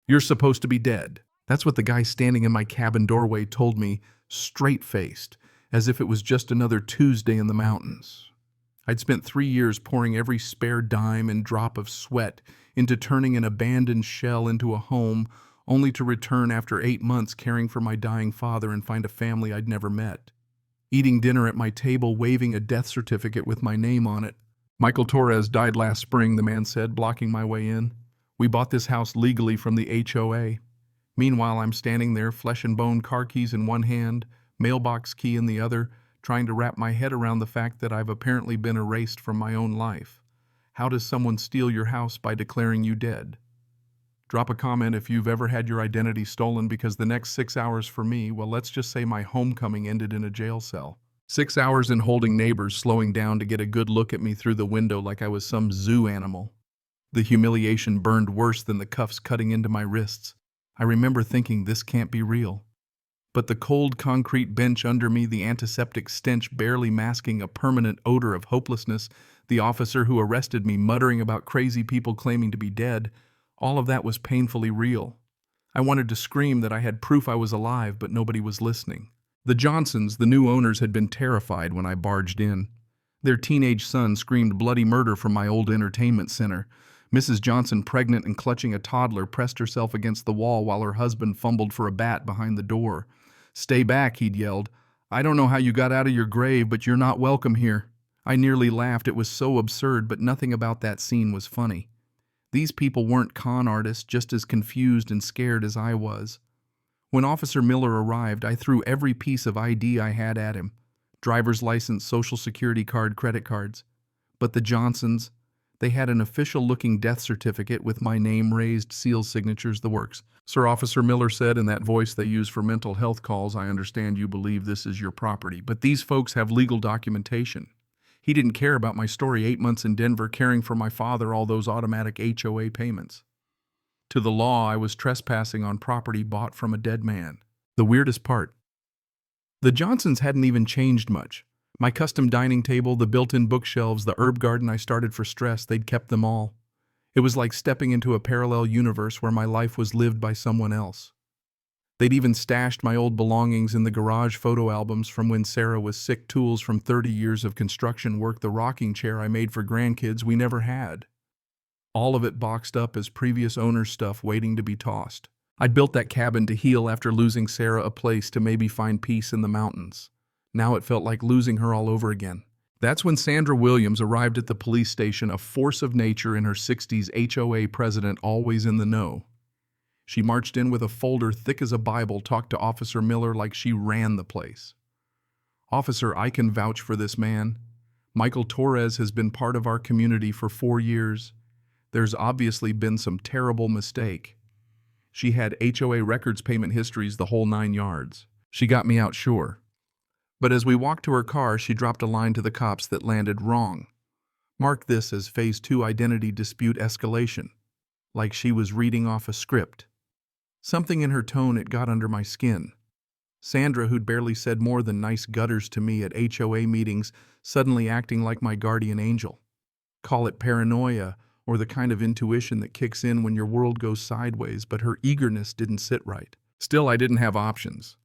You're supposed to be dead. That's what the guy standing in my cabin doorway told me, straight-faced, as if it was just another Tuesday in the mountains. I'd spent 3 years pouring every spare dime and drop of sweat into turning an abandoned shell into a home, only to return after 8 months caring for my dying father and find a family I'd never met. Eating dinner at my table, waving a death certificate with my name on it. Michael Torres died last spring, the man said, blocking my way in. We bought this house legally from the HOA. Meanwhile, I'm standing there, flesh and bone, car keys in one hand, mailbox key in the other, trying to wrap my head around the fact that I've apparently been erased from my own life. How does someone steal your house by declaring you dead? Drop a comment if you've ever had your identity stolen, because the next 6 hours for me, well, let's just say my homecoming ended in a jail cell. 6 hours in holding neighbors slowing down to get a good look at me through the window like I was some zoo animal. The humiliation burned worse than the cuffs cutting into my wrists. I remember thinking, this can't be real. But the cold concrete bench under me, the antiseptic stench barely masking a permanent odor of hopelessness, the officer who arrested me muttering about crazy people claiming to be dead, all of that was painfully real. I wanted to scream that I had proof I was alive, but nobody was listening. The Johnsons, the new owners, had been terrified when I barged in. Their teenage son screamed bloody murder from my old entertainment center. Mrs. Johnson, pregnant and clutching a toddler, pressed herself against the wall while her husband fumbled for a bat behind the door. "Stay back," he'd yelled. "I don't know how you got out of your grave, but you're not welcome here." I nearly laughed. It was so absurd, but nothing about that scene was funny. These people weren't con artists, just as confused and scared as I was. When Officer Miller arrived, I threw every piece of ID I had at him. Driver's license, social security card, credit cards. But the Johnsons, they had an official-looking death certificate with my name raised, seal signatures, the works. "Sir," Officer Miller said in that voice they use for mental health calls, "I understand you believe this is your property, but these folks have legal documentation." He didn't care about my story, 8 months in Denver, caring for my father, all those automatic HOA payments. To the law, I was trespassing on property bought from a dead man. The weirdest part, the Johnsons hadn't even changed much. My custom dining table, the built-in bookshelves, the herb garden I started for stress, they'd kept them all. It was like stepping into a parallel universe where my life was lived by someone else. They'd even stashed my old belongings in the garage photo albums from when Sarah was sick, tools from 30 years of construction work, the rocking chair I made for grandkids we never had. All of it boxed up as previous owner's stuff waiting to be tossed. I'd built that cabin to heal after losing Sarah, a place to maybe find peace in the mountains. Now it felt like losing her all over again. That's when Sandra Williams arrived at the police station, a force of nature in her 60s, HOA president, always in the know. She marched in with a folder thick as a Bible, talked to Officer Miller like she ran the place. "Officer, I can vouch for this man. Michael Torres has been part of our community for 4 years. There's obviously been some terrible mistake." She had HOA records, payment histories, the whole 9 yards. She got me out, sure. But as we walked to her car, she dropped a line to the cops that landed wrong. Mark this as Phase 2 identity dispute escalation. Like she was reading off a script. Something in her tone, it got under my skin. Sandra, who'd barely said more than nice gutters to me at HOA meetings, suddenly acting like my guardian angel. Call it paranoia, or the kind of intuition that kicks in when your world goes sideways, but her eagerness didn't sit right. Still, I didn't have options.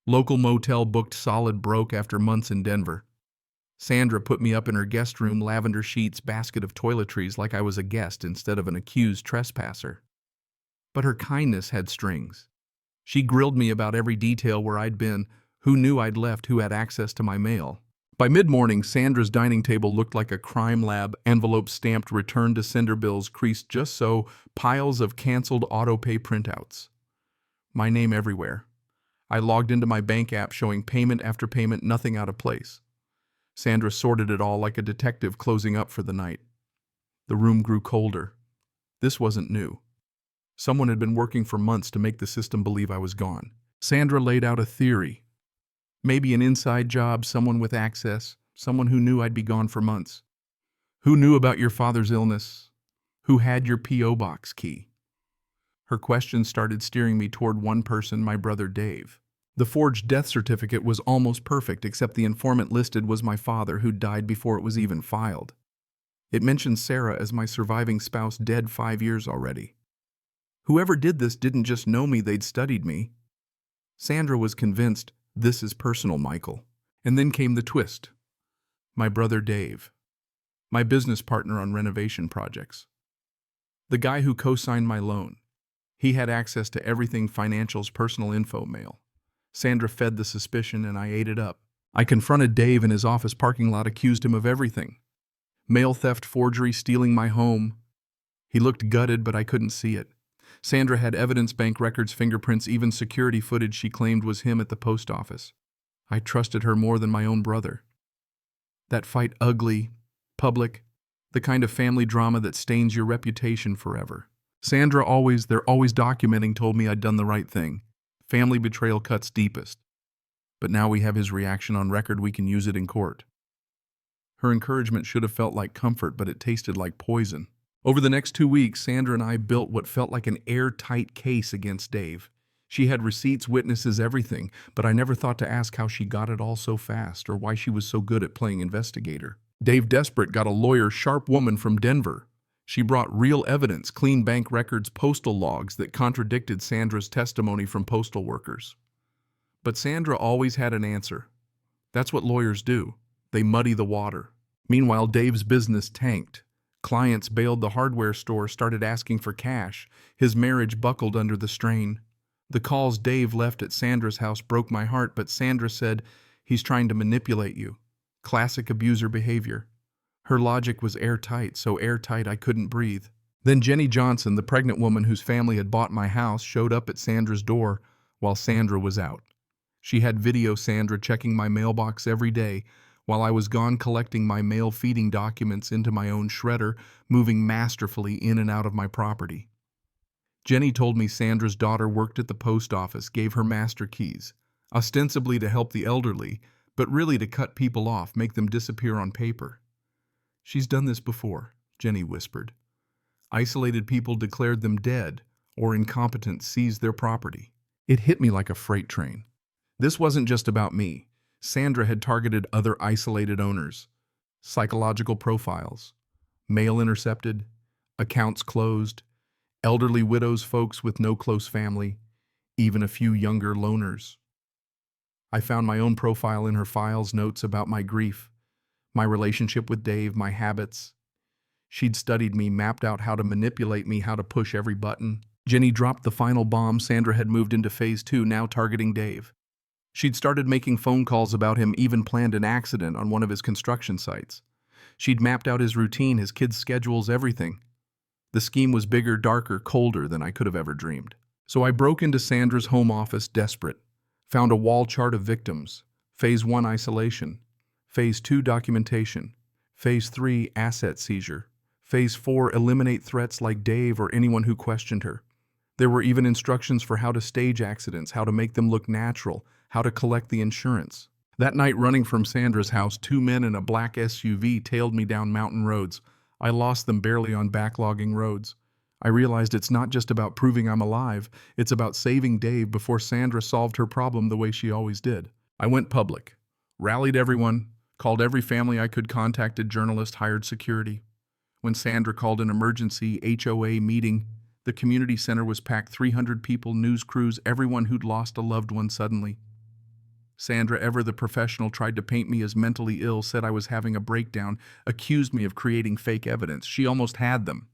Local motel booked, solid, broke after months in Denver. Sandra put me up in her guest room, lavender sheets, basket of toiletries, like I was a guest instead of an accused trespasser. But her kindness had strings. She grilled me about every detail, where I'd been, who knew I'd left, who had access to my mail. By mid-morning, Sandra's dining table looked like a crime lab, envelopes stamped, return to sender bills creased just so, piles of canceled auto-pay printouts. My name everywhere. I logged into my bank app showing payment after payment, nothing out of place. Sandra sorted it all like a detective closing up for the night. The room grew colder. This wasn't new. Someone had been working for months to make the system believe I was gone. Sandra laid out a theory. Maybe an inside job, someone with access, someone who knew I'd be gone for months. Who knew about your father's illness? Who had your P.O. box key? Her questions started steering me toward one person, my brother Dave. The forged death certificate was almost perfect, except the informant listed was my father, who died before it was even filed. It mentioned Sarah as my surviving spouse, dead 5 years already. Whoever did this didn't just know me, they'd studied me. Sandra was convinced, this is personal, Michael. And then came the twist. My brother Dave. My business partner on renovation projects. The guy who co-signed my loan. He had access to everything financial's personal info mail. Sandra fed the suspicion and I ate it up. I confronted Dave in his office parking lot, accused him of everything. Mail theft, forgery, stealing my home. He looked gutted, but I couldn't see it. Sandra had evidence, bank records, fingerprints, even security footage she claimed was him at the post office. I trusted her more than my own brother. That fight, ugly, public, the kind of family drama that stains your reputation forever. Sandra they're always documenting, told me I'd done the right thing. Family betrayal cuts deepest. But now we have his reaction on record, we can use it in court. Her encouragement should have felt like comfort, but it tasted like poison. Over the next 2 weeks, Sandra and I built what felt like an airtight case against Dave. She had receipts, witnesses, everything, but I never thought to ask how she got it all so fast or why she was so good at playing investigator. Dave, desperate, got a lawyer, sharp woman from Denver. She brought real evidence, clean bank records, postal logs that contradicted Sandra's testimony from postal workers. But Sandra always had an answer. That's what lawyers do. They muddy the water. Meanwhile, Dave's business tanked. Clients bailed, the hardware store started asking for cash. His marriage buckled under the strain. The calls Dave left at Sandra's house broke my heart, but Sandra said, he's trying to manipulate you. Classic abuser behavior. Her logic was airtight, so airtight I couldn't breathe. Then Jenny Johnson, the pregnant woman whose family had bought my house, showed up at Sandra's door while Sandra was out. She had video Sandra checking my mailbox every day, while I was gone collecting my mail, feeding documents into my own shredder, moving masterfully in and out of my property. Jenny told me Sandra's daughter worked at the post office, gave her master keys, ostensibly to help the elderly, but really to cut people off, make them disappear on paper. She's done this before, Jenny whispered. Isolated people, declared them dead or incompetent, seized their property. It hit me like a freight train. This wasn't just about me. Sandra had targeted other isolated owners. Psychological profiles. Mail intercepted. Accounts closed. Elderly widows, folks with no close family. Even a few younger loners. I found my own profile in her files, notes about my grief, my relationship with Dave, my habits. She'd studied me, mapped out how to manipulate me, how to push every button. Jenny dropped the final bomb. Sandra had moved into phase 2, now targeting Dave. She'd started making phone calls about him, even planned an accident on one of his construction sites. She'd mapped out his routine, his kids' schedules, everything. The scheme was bigger, darker, colder than I could have ever dreamed. So I broke into Sandra's home office, desperate. Found a wall chart of victims. Phase 1, isolation. Phase 2, documentation. Phase 3, asset seizure. Phase 4, eliminate threats like Dave or anyone who questioned her. There were even instructions for how to stage accidents, how to make them look natural, how to collect the insurance. That night, running from Sandra's house, 2 men in a black SUV tailed me down mountain roads. I lost them barely on backlogging roads. I realized it's not just about proving I'm alive, it's about saving Dave before Sandra solved her problem the way she always did. I went public, rallied everyone, called every family I could, contacted journalists, hired security. When Sandra called an emergency HOA meeting, the community center was packed, 300 people, news crews, everyone who'd lost a loved one suddenly. Sandra, ever the professional, tried to paint me as mentally ill, said I was having a breakdown, accused me of creating fake evidence. She almost had them.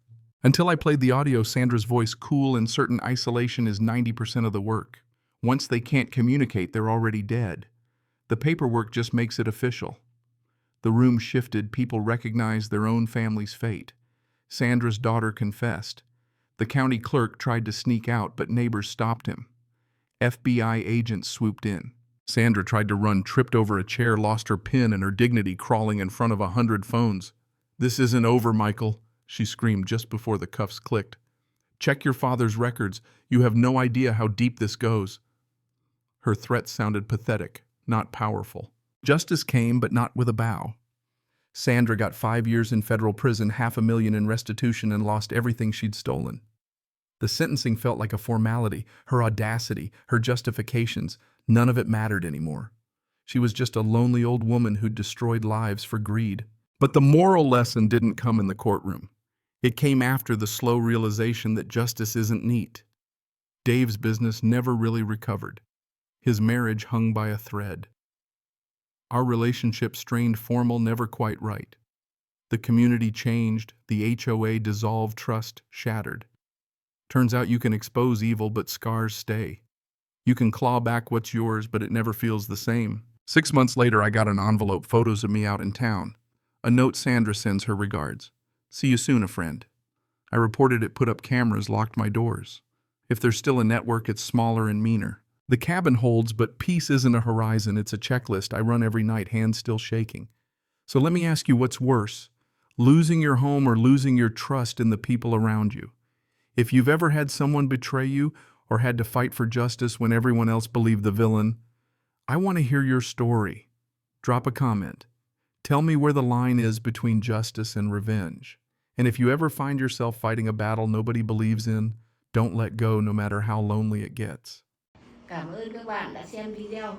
Until I played the audio, Sandra's voice, cool and certain, isolation is 90% of the work. Once they can't communicate, they're already dead. The paperwork just makes it official. The room shifted, people recognized their own family's fate. Sandra's daughter confessed. The county clerk tried to sneak out, but neighbors stopped him. FBI agents swooped in. Sandra tried to run, tripped over a chair, lost her pin and her dignity, crawling in front of 100 phones. "This isn't over, Michael," she screamed just before the cuffs clicked. "Check your father's records. You have no idea how deep this goes." Her threat sounded pathetic, not powerful. Justice came, but not with a bow. Sandra got 5 years in federal prison, $500,000 in restitution, and lost everything she'd stolen. The sentencing felt like a formality. Her audacity, her justifications, none of it mattered anymore. She was just a lonely old woman who'd destroyed lives for greed. But the moral lesson didn't come in the courtroom. It came after the slow realization that justice isn't neat. Dave's business never really recovered. His marriage hung by a thread. Our relationship strained formal, never quite right. The community changed, the HOA dissolved, trust shattered. Turns out you can expose evil, but scars stay. You can claw back what's yours, but it never feels the same. 6 months later, I got an envelope, photos of me out in town. A note: Sandra sends her regards. See you soon, a friend. I reported it, put up cameras, locked my doors. If there's still a network, it's smaller and meaner. The cabin holds, but peace isn't a horizon, it's a checklist I run every night, hands still shaking. So let me ask you, what's worse? Losing your home or losing your trust in the people around you? If you've ever had someone betray you or had to fight for justice when everyone else believed the villain, I want to hear your story. Drop a comment. Tell me where the line is between justice and revenge. And if you ever find yourself fighting a battle nobody believes in, don't let go no matter how lonely it gets. Cảm ơn các bạn đã xem video.